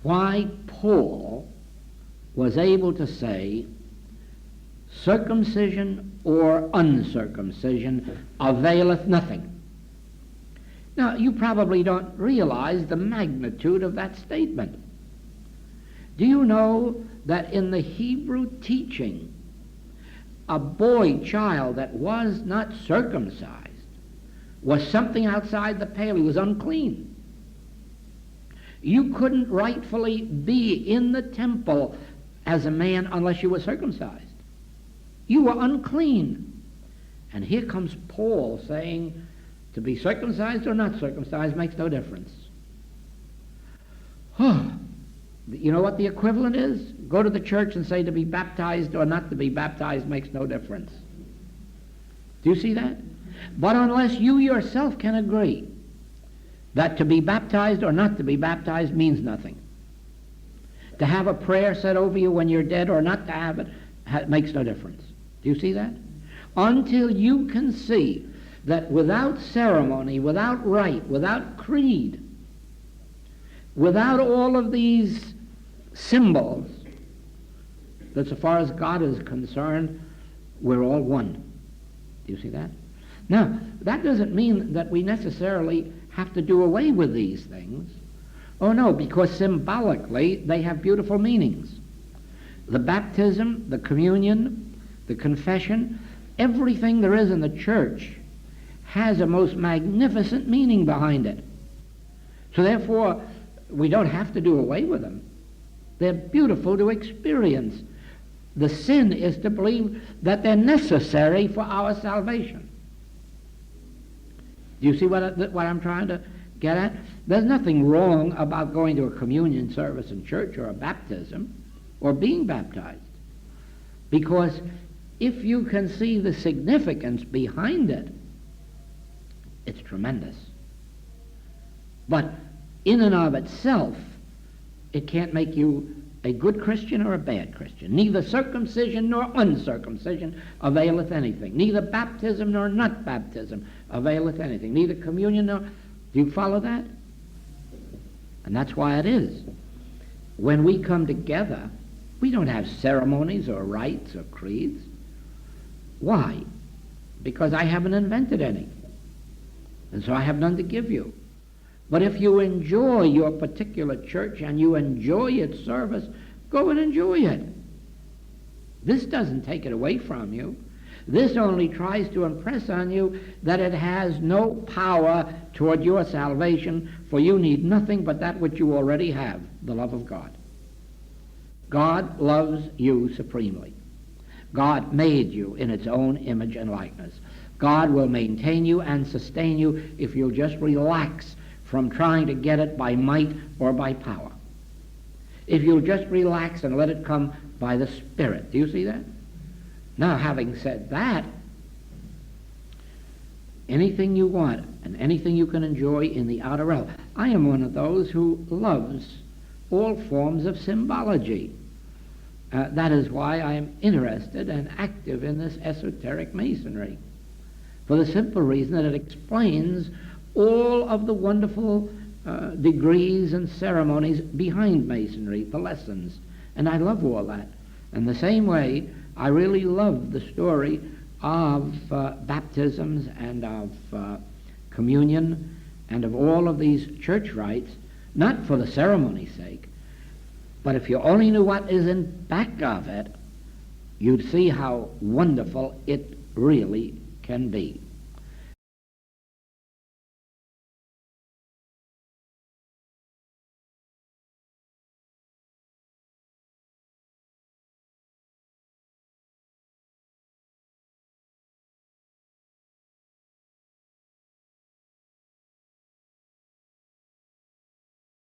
why Paul was able to say circumcision or uncircumcision availeth nothing. Now, you probably don't realize the magnitude of that statement. Do you know that in the Hebrew teaching, a boy child that was not circumcised was something outside the pale? He was unclean. You couldn't rightfully be in the temple as a man unless you were circumcised. You were unclean. And here comes Paul saying to be circumcised or not circumcised makes no difference. You know what the equivalent is? Go to the church and say to be baptized or not to be baptized makes no difference. Do you see that? But unless you yourself can agree that to be baptized or not to be baptized means nothing, to have a prayer said over you when you're dead or not to have it makes no difference. Do you see that? Until you can see that without ceremony, without rite, without creed, without all of these symbols, that so far as God is concerned, we're all one. Do you see that? Now, that doesn't mean that we necessarily have to do away with these things. Oh no, because symbolically they have beautiful meanings. The baptism, the communion, the confession, everything there is in the church has a most magnificent meaning behind it. So therefore, we don't have to do away with them. They're beautiful to experience. The sin is to believe that they're necessary for our salvation. Do you see what I'm trying to get at? There's nothing wrong about going to a communion service in church or a baptism or being baptized. Because if you can see the significance behind it, it's tremendous. But in and of itself, it can't make you a good Christian or a bad Christian. Neither circumcision nor uncircumcision availeth anything. Neither baptism nor not baptism availeth anything. Neither communion nor... Do you follow that? And that's why it is. When we come together, we don't have ceremonies or rites or creeds. Why? Because I haven't invented any. And so I have none to give you. But if you enjoy your particular church and you enjoy its service, go and enjoy it. This doesn't take it away from you. This only tries to impress on you that it has no power toward your salvation, for you need nothing but that which you already have, the love of God. God loves you supremely. God made you in its own image and likeness. God will maintain you and sustain you if you'll just relax from trying to get it by might or by power. If you'll just relax and let it come by the Spirit. Do you see that? Now, having said that, anything you want and anything you can enjoy in the outer realm. I am one of those who loves all forms of symbology. That is why I am interested and active in this esoteric masonry, for the simple reason that it explains all of the wonderful degrees and ceremonies behind masonry, the lessons, and I love all that. And the same way, I really love the story of baptisms and of communion and of all of these church rites, not for the ceremony's sake, but if you only knew what is in back of it, you'd see how wonderful it really can be.